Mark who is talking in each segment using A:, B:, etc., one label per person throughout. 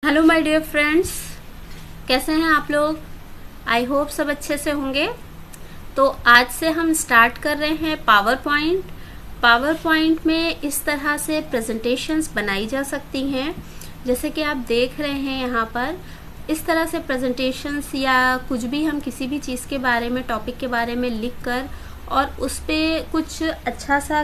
A: Hello my dear friends, कैसे हैं आप लोग। आई होप सब अच्छे से होंगे। तो आज से हम स्टार्ट कर रहे हैं पावर पॉइंट में इस तरह से प्रेजेंटेशंस बनाई जा सकती हैं। जैसे कि आप देख रहे हैं यहाँ पर इस तरह से प्रेजेंटेशंस या कुछ भी हम किसी भी चीज़ के बारे में, टॉपिक के बारे में लिख कर और उस पर कुछ अच्छा सा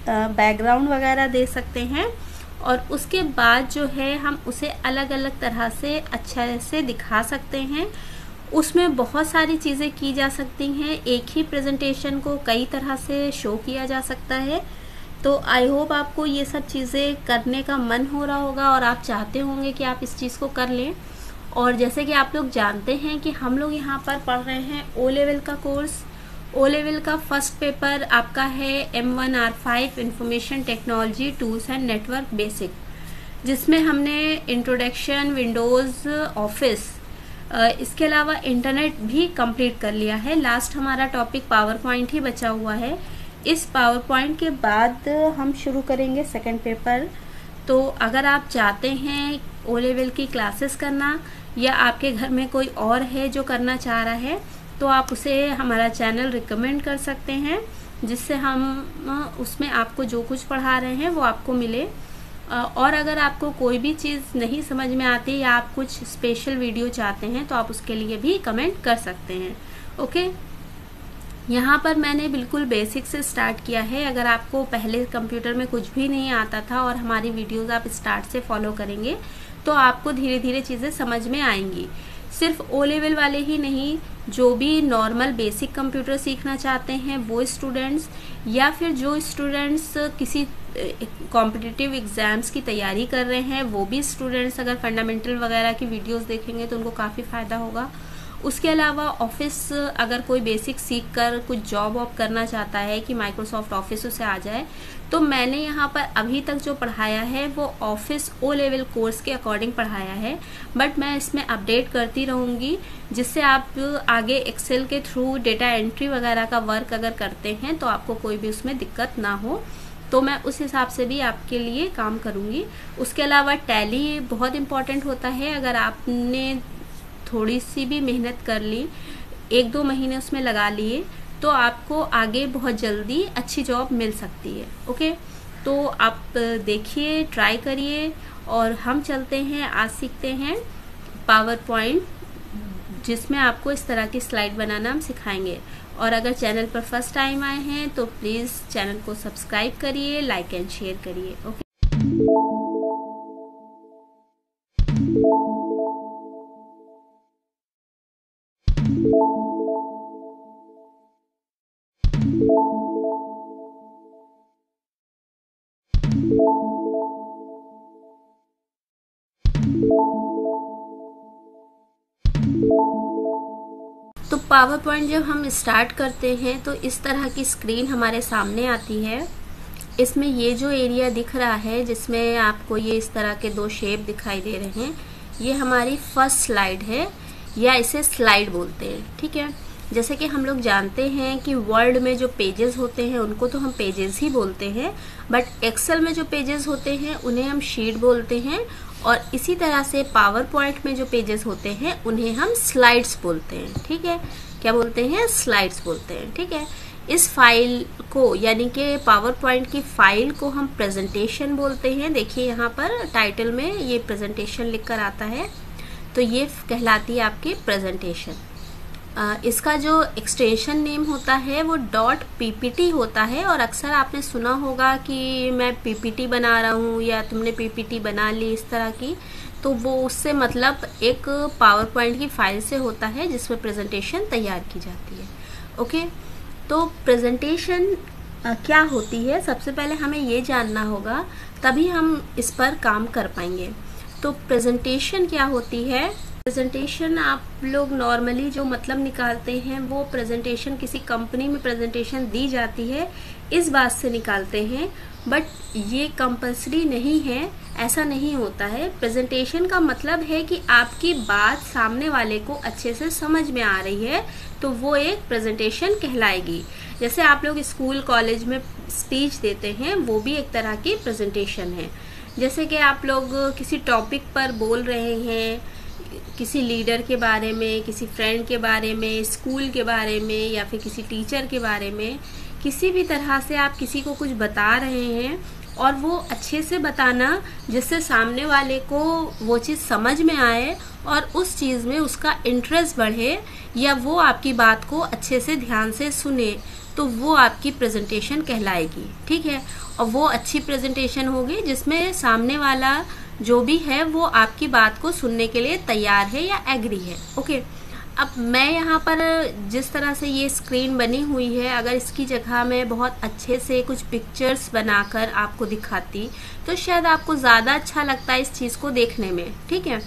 A: बैकग्राउंड वगैरह दे सकते हैं और उसके बाद जो है हम उसे अलग अलग तरह से अच्छा से दिखा सकते हैं। उसमें बहुत सारी चीज़ें की जा सकती हैं। एक ही प्रेजेंटेशन को कई तरह से शो किया जा सकता है। तो आई होप आपको ये सब चीज़ें करने का मन हो रहा होगा और आप चाहते होंगे कि आप इस चीज़ को कर लें। और जैसे कि आप लोग जानते हैं कि हम लोग यहाँ पर पढ़ रहे हैं ओ लेवल का कोर्स। ओ लेवल का फर्स्ट पेपर आपका है M1R5 information technology tools and network basic, जिसमें हमने इंट्रोडक्शन, विंडोज़, ऑफिस, इसके अलावा इंटरनेट भी कंप्लीट कर लिया है। लास्ट हमारा टॉपिक पावर पॉइंट ही बचा हुआ है। इस पावर पॉइंट के बाद हम शुरू करेंगे सेकंड पेपर। तो अगर आप चाहते हैं ओ लेवल की क्लासेस करना या आपके घर में कोई और है जो करना चाह रहा है तो आप उसे हमारा चैनल रिकमेंड कर सकते हैं, जिससे हम उसमें आपको जो कुछ पढ़ा रहे हैं वो आपको मिले। और अगर आपको कोई भी चीज़ नहीं समझ में आती या आप कुछ स्पेशल वीडियो चाहते हैं तो आप उसके लिए भी कमेंट कर सकते हैं। ओके, यहाँ पर मैंने बिल्कुल बेसिक से स्टार्ट किया है। अगर आपको पहले कंप्यूटर में कुछ भी नहीं आता था और हमारी वीडियोज़ आप स्टार्ट से फॉलो करेंगे तो आपको धीरे धीरे चीज़ें समझ में आएंगी। सिर्फ ओ लेवल वाले ही नहीं, जो भी नॉर्मल बेसिक कंप्यूटर सीखना चाहते हैं वो स्टूडेंट्स, या फिर जो स्टूडेंट्स किसी कॉम्पिटिटिव एग्ज़ाम्स की तैयारी कर रहे हैं वो भी स्टूडेंट्स अगर फंडामेंटल वगैरह की वीडियोस देखेंगे तो उनको काफ़ी फ़ायदा होगा। उसके अलावा ऑफिस, अगर कोई बेसिक सीख कर कुछ जॉब वॉब करना चाहता है कि माइक्रोसॉफ्ट ऑफिस उसे आ जाए, तो मैंने यहाँ पर अभी तक जो पढ़ाया है वो ऑफिस ओ लेवल कोर्स के अकॉर्डिंग पढ़ाया है। बट मैं इसमें अपडेट करती रहूँगी, जिससे आप आगे एक्सेल के थ्रू डेटा एंट्री वगैरह का वर्क अगर करते हैं तो आपको कोई भी उसमें दिक्कत ना हो। तो मैं उस हिसाब से भी आपके लिए काम करूँगी। उसके अलावा टैली बहुत इम्पॉर्टेंट होता है। अगर आपने थोड़ी सी भी मेहनत कर ली, 1-2 महीने उसमें लगा लिए, तो आपको आगे बहुत जल्दी अच्छी जॉब मिल सकती है। ओके, तो आप देखिए, ट्राई करिए और हम चलते हैं, आज सीखते हैं पावर पॉइंट, जिसमें आपको इस तरह की स्लाइड बनाना हम सिखाएंगे। और अगर चैनल पर फर्स्ट टाइम आए हैं तो प्लीज़ चैनल को सब्सक्राइब करिए, लाइक एंड शेयर करिए। ओके, तो पावर पॉइंट जब हम स्टार्ट करते हैं तो इस तरह की स्क्रीन हमारे सामने आती है। इसमें ये जो एरिया दिख रहा है जिसमें आपको ये इस तरह के 2 शेप दिखाई दे रहे हैं, ये हमारी फर्स्ट स्लाइड है या इसे स्लाइड बोलते हैं। ठीक है, जैसे कि हम लोग जानते हैं कि वर्ड में जो पेजेस होते हैं उनको तो हम पेजेस ही बोलते हैं, बट एक्सेल में जो पेजेस होते हैं उन्हें हम शीट बोलते हैं। और इसी तरह से पावर पॉइंट में जो पेजेस होते हैं उन्हें हम स्लाइड्स बोलते हैं। ठीक है, क्या बोलते हैं? स्लाइड्स बोलते हैं। ठीक है, इस फाइल को यानी कि पावर पॉइंट की फाइल को हम प्रेजेंटेशन बोलते हैं। देखिए यहाँ पर टाइटल में ये प्रेजेंटेशन लिखकर आता है, तो ये कहलाती है आपकी प्रेजेंटेशन। इसका जो एक्सटेंशन नेम होता है वो .ppt होता है। और अक्सर आपने सुना होगा कि मैं PPT बना रहा हूँ या तुमने PPT बना ली, इस तरह की, तो वो उससे मतलब एक पावर पॉइंट की फाइल से होता है जिसमें प्रेजेंटेशन तैयार की जाती है। ओके, तो प्रेजेंटेशन क्या होती है, सबसे पहले हमें ये जानना होगा, तभी हम इस पर काम कर पाएंगे। तो प्रेजेंटेशन क्या होती है? प्रेजेंटेशन आप लोग नॉर्मली जो मतलब निकालते हैं वो प्रेजेंटेशन किसी कंपनी में प्रेजेंटेशन दी जाती है इस बात से निकालते हैं, बट ये कंपल्सरी नहीं है, ऐसा नहीं होता है। प्रेजेंटेशन का मतलब है कि आपकी बात सामने वाले को अच्छे से समझ में आ रही है तो वो एक प्रेजेंटेशन कहलाएगी। जैसे आप लोग स्कूल कॉलेज में स्पीच देते हैं, वो भी एक तरह की प्रेजेंटेशन है। जैसे कि आप लोग किसी टॉपिक पर बोल रहे हैं, किसी लीडर के बारे में, किसी फ्रेंड के बारे में, स्कूल के बारे में, या फिर किसी टीचर के बारे में, किसी भी तरह से आप किसी को कुछ बता रहे हैं और वो अच्छे से बताना जिससे सामने वाले को वो चीज़ समझ में आए और उस चीज़ में उसका इंटरेस्ट बढ़े, या वो आपकी बात को अच्छे से ध्यान से सुने, तो वो आपकी प्रेजेंटेशन कहलाएगी। ठीक है, और वो अच्छी प्रेजेंटेशन होगी जिसमें सामने वाला जो भी है वो आपकी बात को सुनने के लिए तैयार है या एग्री है। ओके, अब मैं यहाँ पर जिस तरह से ये स्क्रीन बनी हुई है, अगर इसकी जगह मैं बहुत अच्छे से कुछ पिक्चर्स बनाकर आपको दिखाती तो शायद आपको ज़्यादा अच्छा लगता है इस चीज़ को देखने में। ठीक है,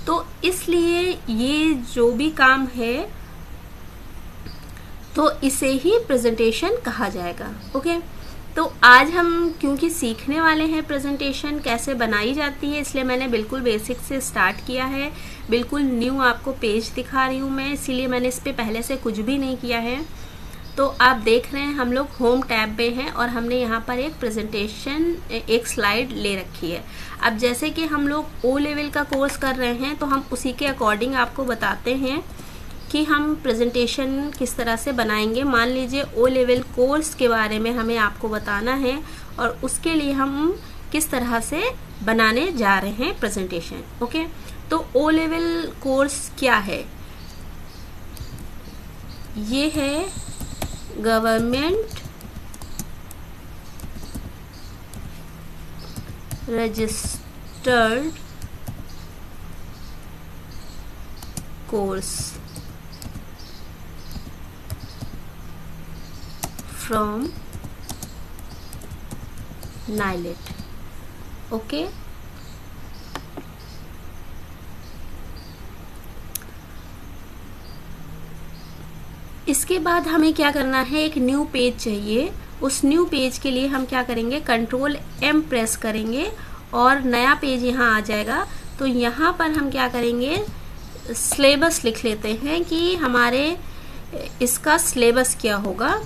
A: तो इसलिए ये जो भी काम है तो इसे ही प्रेजेंटेशन कहा जाएगा। ओके, तो आज हम क्योंकि सीखने वाले हैं प्रेजेंटेशन कैसे बनाई जाती है, इसलिए मैंने बिल्कुल बेसिक से स्टार्ट किया है। बिल्कुल न्यू आपको पेज दिखा रही हूँ मैं, इसीलिए मैंने इस पे पहले से कुछ भी नहीं किया है। तो आप देख रहे हैं हम लोग होम टैब पे हैं और हमने यहाँ पर एक प्रेजेंटेशन, एक स्लाइड ले रखी है। अब जैसे कि हम लोग ओ लेवल का कोर्स कर रहे हैं तो हम उसी के अकॉर्डिंग आपको बताते हैं कि हम प्रेजेंटेशन किस तरह से बनाएंगे। मान लीजिए ओ लेवल कोर्स के बारे में हमें आपको बताना है और उसके लिए हम किस तरह से बनाने जा रहे हैं प्रेजेंटेशन। ओके, तो ओ लेवल कोर्स क्या है? ये है government registered course from NILET। Okay, इसके बाद हमें क्या करना है, एक न्यू पेज चाहिए। उस न्यू पेज के लिए हम क्या करेंगे, कंट्रोल M प्रेस करेंगे और नया पेज यहाँ आ जाएगा। तो यहाँ पर हम क्या करेंगे, सिलेबस लिख लेते हैं कि हमारे इसका सिलेबस क्या होगा,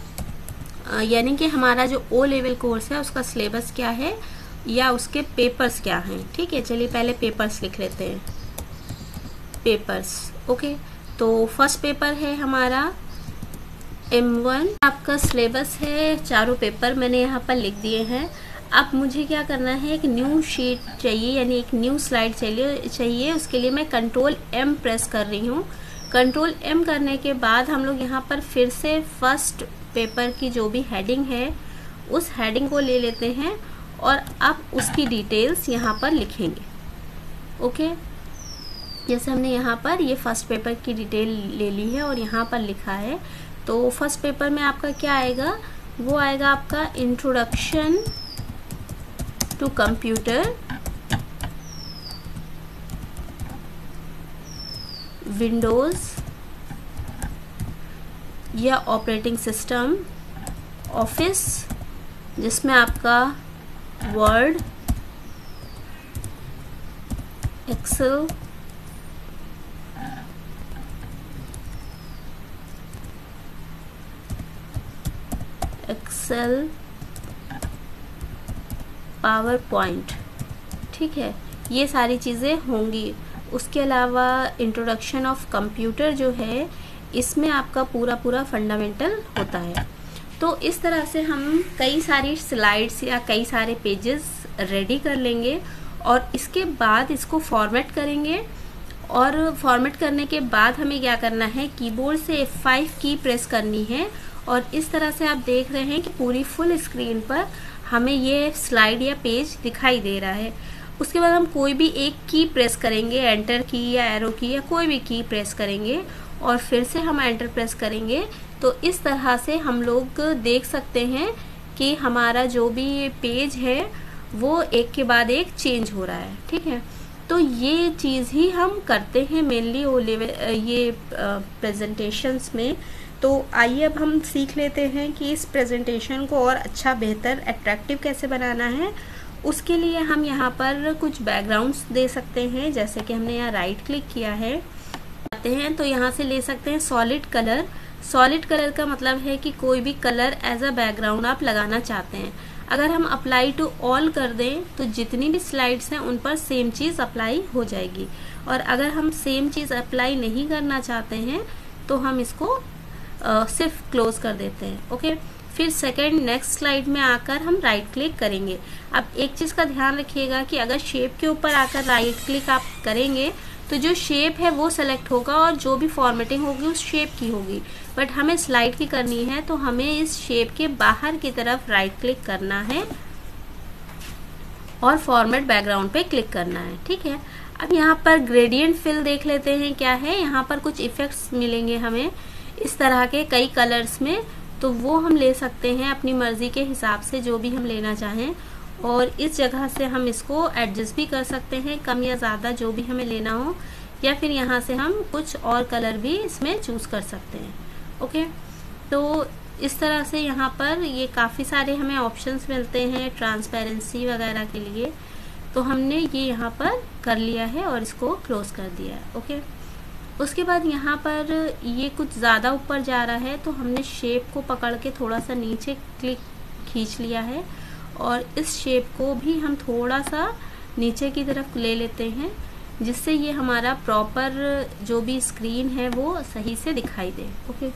A: यानी कि हमारा जो ओ लेवल कोर्स है उसका सिलेबस क्या है या उसके पेपर्स क्या हैं। ठीक है, चलिए पहले पेपर्स लिख लेते हैं, पेपर्स। ओके, तो फर्स्ट पेपर है हमारा M1। आपका सिलेबस है, चारों पेपर मैंने यहाँ पर लिख दिए हैं। अब मुझे क्या करना है, एक न्यू शीट चाहिए, यानी एक न्यू स्लाइड चाहिए। उसके लिए मैं कंट्रोल M प्रेस कर रही हूँ। कंट्रोल M करने के बाद हम लोग यहाँ पर फिर से फर्स्ट पेपर की जो भी हेडिंग है उस हेडिंग को ले लेते हैं और अब उसकी डिटेल्स यहाँ पर लिखेंगे। ओके, जैसे हमने यहाँ पर ये फर्स्ट पेपर की डिटेल ले ली है और यहाँ पर लिखा है। तो फर्स्ट पेपर में आपका क्या आएगा, वो आएगा आपका इंट्रोडक्शन टू कंप्यूटर, विंडोज़ या ऑपरेटिंग सिस्टम, ऑफिस जिसमें आपका वर्ड, एक्सेल, पावर पॉइंट। ठीक है, ये सारी चीज़ें होंगी। उसके अलावा इंट्रोडक्शन ऑफ कंप्यूटर जो है इसमें आपका पूरा फंडामेंटल होता है। तो इस तरह से हम कई सारी स्लाइड्स या कई सारे पेजेस रेडी कर लेंगे और इसके बाद इसको फॉर्मेट करेंगे। और फॉर्मेट करने के बाद हमें क्या करना है, कीबोर्ड से F5 की प्रेस करनी है और इस तरह से आप देख रहे हैं कि पूरी फुल स्क्रीन पर हमें ये स्लाइड या पेज दिखाई दे रहा है। उसके बाद हम कोई भी एक की प्रेस करेंगे, एंटर की या एरो की या कोई भी की प्रेस करेंगे और फिर से हम एंटर प्रेस करेंगे। तो इस तरह से हम लोग देख सकते हैं कि हमारा जो भी पेज है वो एक के बाद एक चेंज हो रहा है। ठीक है, तो ये चीज़ ही हम करते हैं मेनली ओ लेवल ये प्रेजेंटेशंस में। तो आइए अब हम सीख लेते हैं कि इस प्रेजेंटेशन को और अच्छा, बेहतर, अट्रैक्टिव कैसे बनाना है। उसके लिए हम यहाँ पर कुछ बैकग्राउंड्स दे सकते हैं। जैसे कि हमने यहाँ राइट क्लिक किया है, आते हैं तो यहाँ से ले सकते हैं सॉलिड कलर। सॉलिड कलर का मतलब है कि कोई भी कलर एज अ बैकग्राउंड आप लगाना चाहते हैं। अगर हम अप्लाई टू ऑल कर दें तो जितनी भी स्लाइड्स हैं उन पर सेम चीज़ अप्लाई हो जाएगी, और अगर हम सेम चीज़ अप्लाई नहीं करना चाहते हैं तो हम इसको सिर्फ क्लोज कर देते हैं। ओके, फिर सेकेंड नेक्स्ट स्लाइड में आकर हम राइट क्लिक करेंगे। अब एक चीज़ का ध्यान रखिएगा कि अगर शेप के ऊपर आकर राइट क्लिक आप करेंगे तो जो शेप है वो सेलेक्ट होगा और जो भी फॉर्मेटिंग होगी उस शेप की होगी, बट हमें स्लाइड की करनी है तो हमें इस शेप के बाहर की तरफ राइट क्लिक करना है और फॉर्मेट बैकग्राउंड पे क्लिक करना है। ठीक है, अब यहाँ पर ग्रेडियंट फिल देख लेते हैं क्या है। यहाँ पर कुछ इफेक्ट्स मिलेंगे हमें इस तरह के कई कलर्स में, तो वो हम ले सकते हैं अपनी मर्जी के हिसाब से जो भी हम लेना चाहें, और इस जगह से हम इसको एडजस्ट भी कर सकते हैं कम या ज़्यादा जो भी हमें लेना हो, या फिर यहाँ से हम कुछ और कलर भी इसमें चूज़ कर सकते हैं। ओके, तो इस तरह से यहाँ पर ये काफ़ी सारे हमें ऑप्शंस मिलते हैं ट्रांसपेरेंसी वगैरह के लिए, तो हमने ये यहाँ पर कर लिया है और इसको क्लोज कर दिया है। ओके, उसके बाद यहाँ पर ये कुछ ज़्यादा ऊपर जा रहा है तो हमने शेप को पकड़ के थोड़ा सा नीचे क्लिक खींच लिया है, और इस शेप को भी हम थोड़ा सा नीचे की तरफ ले लेते हैं जिससे ये हमारा प्रॉपर जो भी स्क्रीन है वो सही से दिखाई दे। ओके,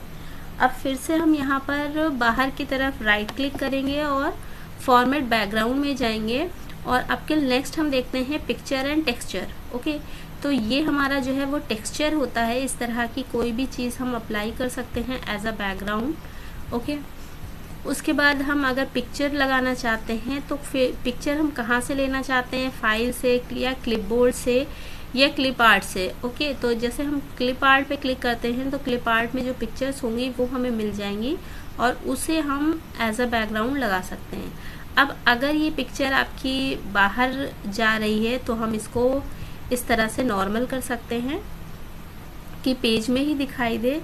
A: अब फिर से हम यहाँ पर बाहर की तरफ राइट क्लिक करेंगे और फॉर्मेट बैकग्राउंड में जाएंगे, और अब के नेक्स्ट हम देखते हैं पिक्चर एंड टेक्सचर। ओके, तो ये हमारा जो है वो टेक्सचर होता है, इस तरह की कोई भी चीज़ हम अप्लाई कर सकते हैं एज अ बैकग्राउंड। ओके, उसके बाद हम अगर पिक्चर लगाना चाहते हैं तो फिर पिक्चर हम कहाँ से लेना चाहते हैं, फाइल से या क्लिपबोर्ड से या क्लिप आर्ट से। ओके, तो जैसे हम क्लिप आर्ट पे क्लिक करते हैं तो क्लिप आर्ट में जो पिक्चर्स होंगी वो हमें मिल जाएंगी और उसे हम एज अ बैकग्राउंड लगा सकते हैं। अब अगर ये पिक्चर आपकी बाहर जा रही है तो हम इसको इस तरह से नॉर्मल कर सकते हैं कि पेज में ही दिखाई दे,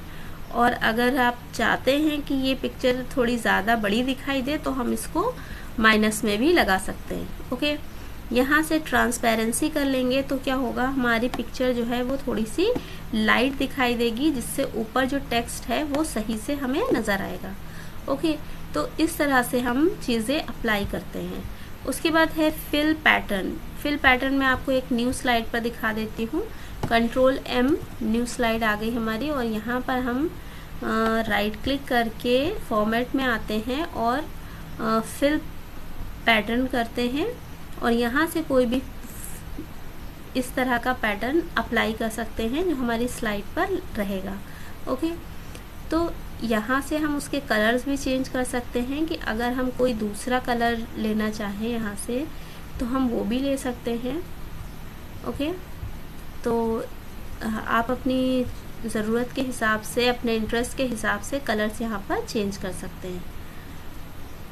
A: और अगर आप चाहते हैं कि ये पिक्चर थोड़ी ज़्यादा बड़ी दिखाई दे तो हम इसको माइनस में भी लगा सकते हैं। ओके, यहाँ से ट्रांसपेरेंसी कर लेंगे तो क्या होगा, हमारी पिक्चर जो है वो थोड़ी सी लाइट दिखाई देगी जिससे ऊपर जो टेक्स्ट है वो सही से हमें नज़र आएगा। ओके, तो इस तरह से हम चीज़ें अप्लाई करते हैं। उसके बाद है फिल पैटर्न। फिल पैटर्न में आपको एक न्यू स्लाइड पर दिखा देती हूँ। कंट्रोल M, न्यू स्लाइड आ गई हमारी, और यहाँ पर हम राइट क्लिक करके फॉर्मेट में आते हैं और फिल पैटर्न करते हैं, और यहाँ से कोई भी इस तरह का पैटर्न अप्लाई कर सकते हैं जो हमारी स्लाइड पर रहेगा। ओके, तो यहाँ से हम उसके कलर्स भी चेंज कर सकते हैं कि अगर हम कोई दूसरा कलर लेना चाहें यहाँ से तो हम वो भी ले सकते हैं। ओके, तो आप अपनी ज़रूरत के हिसाब से, अपने इंटरेस्ट के हिसाब से कलर्स यहाँ पर चेंज कर सकते हैं।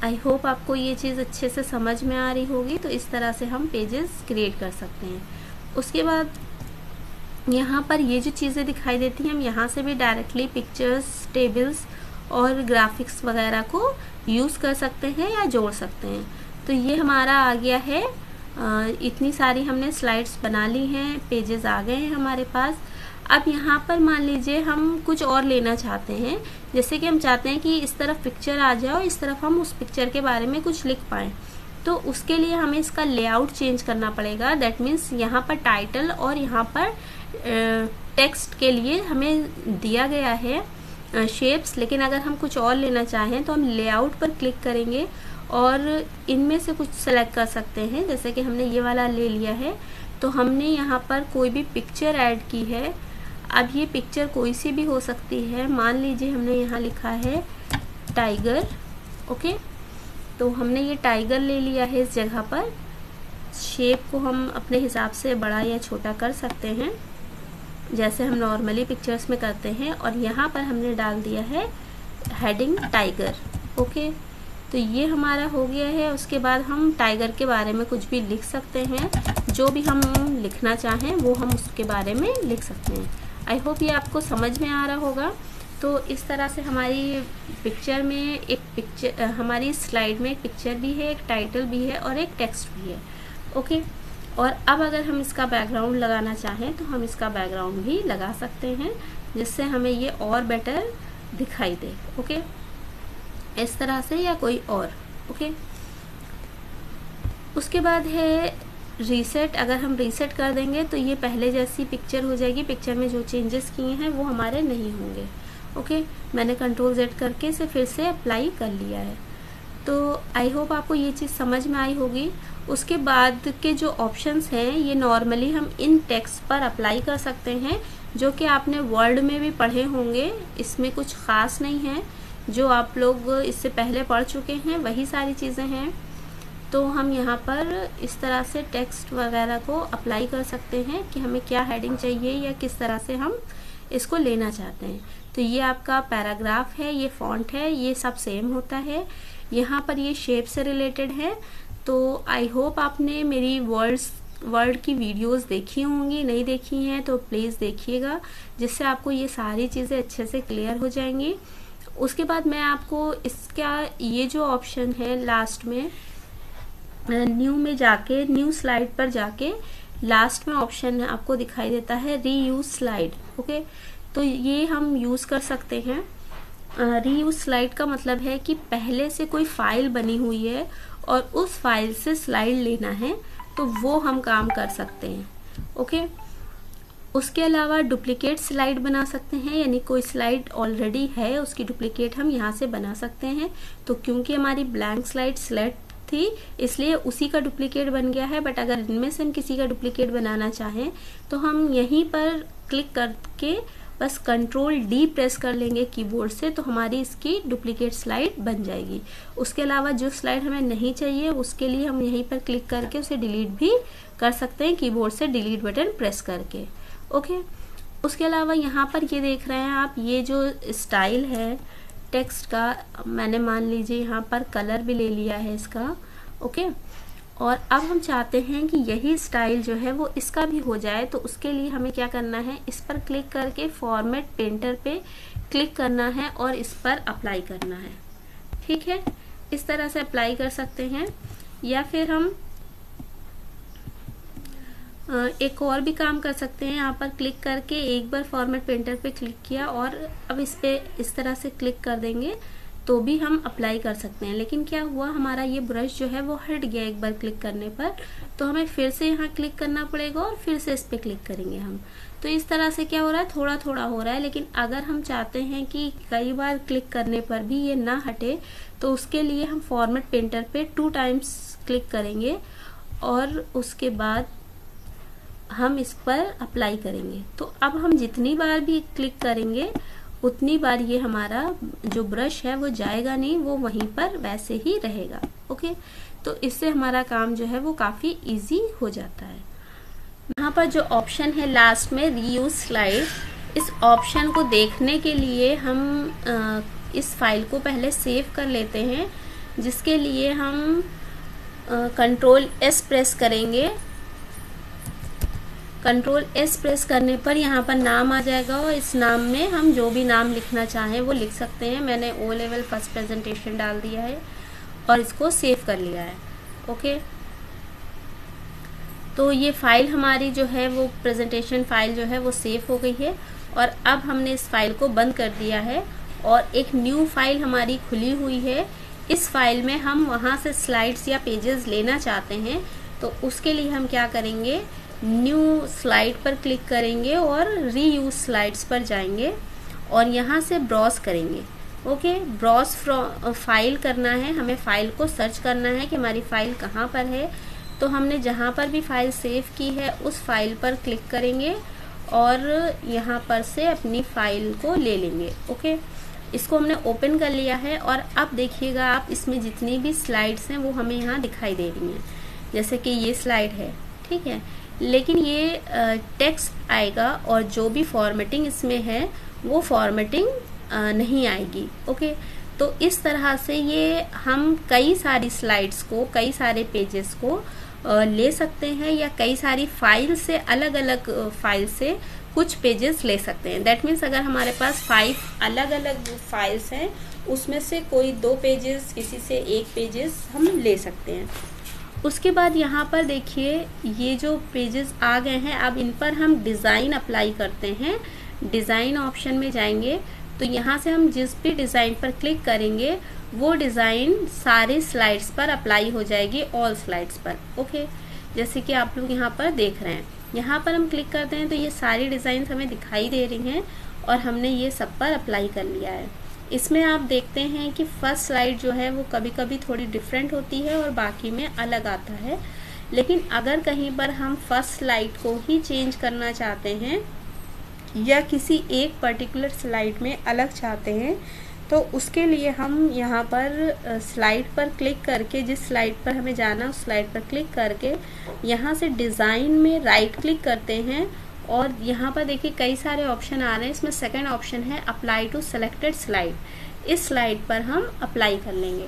A: आई होप आपको ये चीज़ अच्छे से समझ में आ रही होगी। तो इस तरह से हम पेजेस क्रिएट कर सकते हैं। उसके बाद यहाँ पर ये जो चीज़ें दिखाई देती हैं, हम यहाँ से भी डायरेक्टली पिक्चर्स, टेबल्स और ग्राफिक्स वगैरह को यूज़ कर सकते हैं या जोड़ सकते हैं। तो ये हमारा आ गया है। इतनी सारी हमने स्लाइड्स बना ली हैं, पेजेस आ गए हैं हमारे पास। अब यहाँ पर मान लीजिए हम कुछ और लेना चाहते हैं, जैसे कि हम चाहते हैं कि इस तरफ पिक्चर आ जाए और इस तरफ हम उस पिक्चर के बारे में कुछ लिख पाएँ। तो उसके लिए हमें इसका लेआउट चेंज करना पड़ेगा। दैट मीन्स यहाँ पर टाइटल और यहाँ पर टेक्स्ट के लिए हमें दिया गया है शेप्स, लेकिन अगर हम कुछ और लेना चाहें तो हम लेआउट पर क्लिक करेंगे और इनमें से कुछ सेलेक्ट कर सकते हैं। जैसे कि हमने ये वाला ले लिया है, तो हमने यहाँ पर कोई भी पिक्चर ऐड की है। अब ये पिक्चर कोई सी भी हो सकती है। मान लीजिए हमने यहाँ लिखा है टाइगर। ओके, तो हमने ये टाइगर ले लिया है। इस जगह पर शेप को हम अपने हिसाब से बड़ा या छोटा कर सकते हैं जैसे हम नॉर्मली पिक्चर्स में करते हैं, और यहाँ पर हमने डाल दिया है हेडिंग टाइगर। ओके, तो ये हमारा हो गया है। उसके बाद हम टाइगर के बारे में कुछ भी लिख सकते हैं, जो भी हम लिखना चाहें वो हम उसके बारे में लिख सकते हैं। आई होप ये आपको समझ में आ रहा होगा। तो इस तरह से हमारी पिक्चर में एक पिक्चर, हमारी स्लाइड में एक पिक्चर भी है, एक टाइटल भी है और एक टेक्स्ट भी है। ओके, और अब अगर हम इसका बैकग्राउंड लगाना चाहें तो हम इसका बैकग्राउंड भी लगा सकते हैं जिससे हमें ये और बेटर दिखाई दे। ओके, इस तरह से या कोई और। ओके, उसके बाद है रीसेट। अगर हम रीसेट कर देंगे तो ये पहले जैसी पिक्चर हो जाएगी, पिक्चर में जो चेंजेस किए हैं वो हमारे नहीं होंगे। ओके, मैंने कंट्रोल Z करके इसे फिर से अप्लाई कर लिया है। तो आई होप आपको ये चीज़ समझ में आई होगी। उसके बाद के जो ऑप्शंस हैं ये नॉर्मली हम इन टेक्स्ट पर अप्लाई कर सकते हैं, जो कि आपने वर्ड में भी पढ़े होंगे। इसमें कुछ ख़ास नहीं है, जो आप लोग इससे पहले पढ़ चुके हैं वही सारी चीज़ें हैं। तो हम यहाँ पर इस तरह से टेक्स्ट वगैरह को अप्लाई कर सकते हैं कि हमें क्या हेडिंग चाहिए या किस तरह से हम इसको लेना चाहते हैं। तो ये आपका पैराग्राफ है, ये फॉन्ट है, ये सब सेम होता है। यहाँ पर ये शेप से रिलेटेड है। तो आई होप आपने मेरी वर्ड की वीडियोस देखी होंगी, नहीं देखी हैं तो प्लीज़ देखिएगा, जिससे आपको ये सारी चीज़ें अच्छे से क्लियर हो जाएंगी। उसके बाद मैं आपको इसका ये जो ऑप्शन है लास्ट में न्यू में जाके, न्यू स्लाइड पर जाके लास्ट में ऑप्शन आपको दिखाई देता है रीयूज स्लाइड। ओके, तो ये हम यूज़ कर सकते हैं। रीयूज स्लाइड का मतलब है कि पहले से कोई फाइल बनी हुई है और उस फाइल से स्लाइड लेना है, तो वो हम काम कर सकते हैं। ओके, उसके अलावा डुप्लीकेट स्लाइड बना सकते हैं, यानी कोई स्लाइड ऑलरेडी है उसकी डुप्लीकेट हम यहाँ से बना सकते हैं। तो क्योंकि हमारी ब्लैंक स्लाइड सेलेक्ट थी इसलिए उसी का डुप्लीकेट बन गया है, बट अगर इनमें से हम किसी का डुप्लीकेट बनाना चाहें तो हम यहीं पर क्लिक करके बस कंट्रोल D प्रेस कर लेंगे कीबोर्ड से, तो हमारी इसकी डुप्लीकेट स्लाइड बन जाएगी। उसके अलावा जो स्लाइड हमें नहीं चाहिए उसके लिए हम यहीं पर क्लिक करके उसे डिलीट भी कर सकते हैं कीबोर्ड से डिलीट बटन प्रेस करके। ओके, उसके अलावा यहाँ पर ये देख रहे हैं आप, ये जो स्टाइल है टेक्स्ट का, मैंने मान लीजिए यहाँ पर कलर भी ले लिया है इसका। ओके, और अब हम चाहते हैं कि यही स्टाइल जो है वो इसका भी हो जाए, तो उसके लिए हमें क्या करना है, इस पर क्लिक करके फॉर्मेट पेंटर पे क्लिक करना है और इस पर अप्लाई करना है। ठीक है, इस तरह से अप्लाई कर सकते हैं। या फिर हम एक और भी काम कर सकते हैं, यहाँ पर क्लिक करके एक बार फॉर्मेट पेंटर पे क्लिक किया और अब इस पे इस तरह से क्लिक कर देंगे तो भी हम अप्लाई कर सकते हैं। लेकिन क्या हुआ, हमारा ये ब्रश जो है वो हट गया एक बार क्लिक करने पर, तो हमें फिर से यहाँ क्लिक करना पड़ेगा और फिर से इस पे क्लिक करेंगे हम। तो इस तरह से क्या हो रहा है, थोड़ा थोड़ा हो रहा है। लेकिन अगर हम चाहते हैं कि कई बार क्लिक करने पर भी ये ना हटे, तो उसके लिए हम फॉर्मेट पेंटर पे 2 टाइम्स क्लिक करेंगे और उसके बाद हम इस पर अप्लाई करेंगे। तो अब हम जितनी बार भी क्लिक करेंगे उतनी बार ये हमारा जो ब्रश है वो जाएगा नहीं, वो वहीं पर वैसे ही रहेगा। ओके, तो इससे हमारा काम जो है वो काफ़ी इजी हो जाता है। यहाँ पर जो ऑप्शन है लास्ट में रीयूज स्लाइड, इस ऑप्शन को देखने के लिए हम इस फाइल को पहले सेव कर लेते हैं, जिसके लिए हम कंट्रोल S प्रेस करेंगे। कंट्रोल S प्रेस करने पर यहाँ पर नाम आ जाएगा और इस नाम में हम जो भी नाम लिखना चाहें वो लिख सकते हैं। मैंने O लेवल फर्स्ट प्रेजेंटेशन डाल दिया है और इसको सेव कर लिया है। ओके, तो ये फाइल हमारी जो है वो प्रेजेंटेशन फाइल जो है वो सेव हो गई है और अब हमने इस फाइल को बंद कर दिया है और एक न्यू फाइल हमारी खुली हुई है। इस फाइल में हम वहाँ से स्लाइड्स या पेजेस लेना चाहते हैं, तो उसके लिए हम क्या करेंगे, न्यू स्लाइड पर क्लिक करेंगे और रीयूज स्लाइड्स पर जाएंगे और यहाँ से ब्राउज करेंगे। ओके, ब्राउज फाइल करना है, हमें फाइल को सर्च करना है कि हमारी फाइल कहाँ पर है। तो हमने जहाँ पर भी फाइल सेव की है उस फाइल पर क्लिक करेंगे और यहाँ पर से अपनी फाइल को ले लेंगे। ओके, इसको हमने ओपन कर लिया है और अब देखिएगा आप, इसमें जितनी भी स्लाइड्स हैं वो हमें यहाँ दिखाई दे रही हैं। जैसे कि ये स्लाइड है, ठीक है, लेकिन ये टेक्स्ट आएगा और जो भी फॉर्मेटिंग इसमें है वो फॉर्मेटिंग नहीं आएगी। ओके, तो इस तरह से ये हम कई सारी स्लाइड्स को, कई सारे पेजेस को ले सकते हैं या कई सारी फाइल से, अलग अलग फाइल से कुछ पेजेस ले सकते हैं। दैट मीन्स अगर हमारे पास 5 अलग अलग फाइल्स हैं उसमें से कोई 2 पेजेस, किसी से 1 पेजेस हम ले सकते हैं। उसके बाद यहाँ पर देखिए ये जो पेजेस आ गए हैं, अब इन पर हम डिज़ाइन अप्लाई करते हैं। डिज़ाइन ऑप्शन में जाएंगे तो यहाँ से हम जिस भी डिज़ाइन पर क्लिक करेंगे वो डिज़ाइन सारे स्लाइड्स पर अप्लाई हो जाएगी, ऑल स्लाइड्स पर। ओके, जैसे कि आप लोग यहाँ पर देख रहे हैं, यहाँ पर हम क्लिक करते हैं तो ये सारी डिज़ाइन हमें दिखाई दे रही हैं और हमने ये सब पर अप्लाई कर लिया है। इसमें आप देखते हैं कि फर्स्ट स्लाइड जो है वो कभी कभी थोड़ी डिफरेंट होती है और बाकी में अलग आता है, लेकिन अगर कहीं पर हम फर्स्ट स्लाइड को ही चेंज करना चाहते हैं या किसी एक पर्टिकुलर स्लाइड में अलग चाहते हैं तो उसके लिए हम यहाँ पर स्लाइड पर क्लिक करके, जिस स्लाइड पर हमें जाना उस स्लाइड पर क्लिक करके यहाँ से डिज़ाइन में राइट क्लिक करते हैं और यहाँ पर देखिए कई सारे ऑप्शन आ रहे हैं। इसमें सेकंड ऑप्शन है अप्लाई टू सेलेक्टेड स्लाइड, इस स्लाइड पर हम अप्लाई कर लेंगे।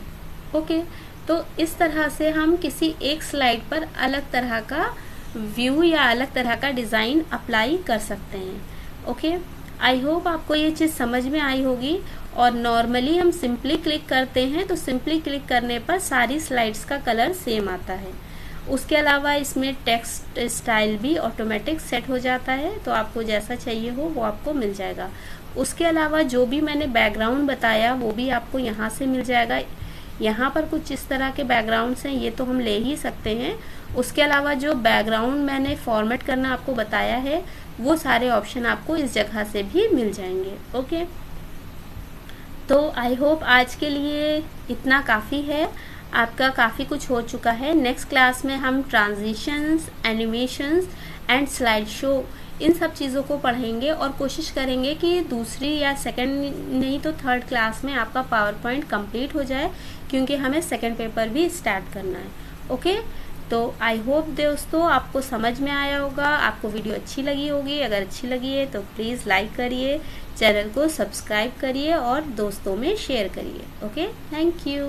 A: ओके, तो इस तरह से हम किसी एक स्लाइड पर अलग तरह का व्यू या अलग तरह का डिज़ाइन अप्लाई कर सकते हैं। ओके, आई होप आपको ये चीज़ समझ में आई होगी। और नॉर्मली हम सिंपली क्लिक करते हैं तो सिंपली क्लिक करने पर सारी स्लाइड्स का कलर सेम आता है। उसके अलावा इसमें टेक्स्ट स्टाइल भी ऑटोमेटिक सेट हो जाता है, तो आपको जैसा चाहिए हो वो आपको मिल जाएगा। उसके अलावा जो भी मैंने बैकग्राउंड बताया वो भी आपको यहाँ से मिल जाएगा। यहाँ पर कुछ इस तरह के बैकग्राउंड्स हैं, ये तो हम ले ही सकते हैं। उसके अलावा जो बैकग्राउंड मैंने फॉर्मेट करना आपको बताया है वो सारे ऑप्शन आपको इस जगह से भी मिल जाएंगे। ओके, तो आई होप आज के लिए इतना काफ़ी है, आपका काफ़ी कुछ हो चुका है। नेक्स्ट क्लास में हम transitions, animations and slide show in सब चीज़ों को पढ़ेंगे और कोशिश करेंगे कि दूसरी या सेकंड नहीं तो थर्ड क्लास में आपका पावर पॉइंट कंप्लीट हो जाए, क्योंकि हमें सेकंड पेपर भी स्टार्ट करना है। ओके, तो आई होप दोस्तों आपको समझ में आया होगा, आपको वीडियो अच्छी लगी होगी। अगर अच्छी लगी है तो प्लीज़ लाइक करिए, चैनल को सब्सक्राइब करिए और दोस्तों में शेयर करिए। Okay, thank you.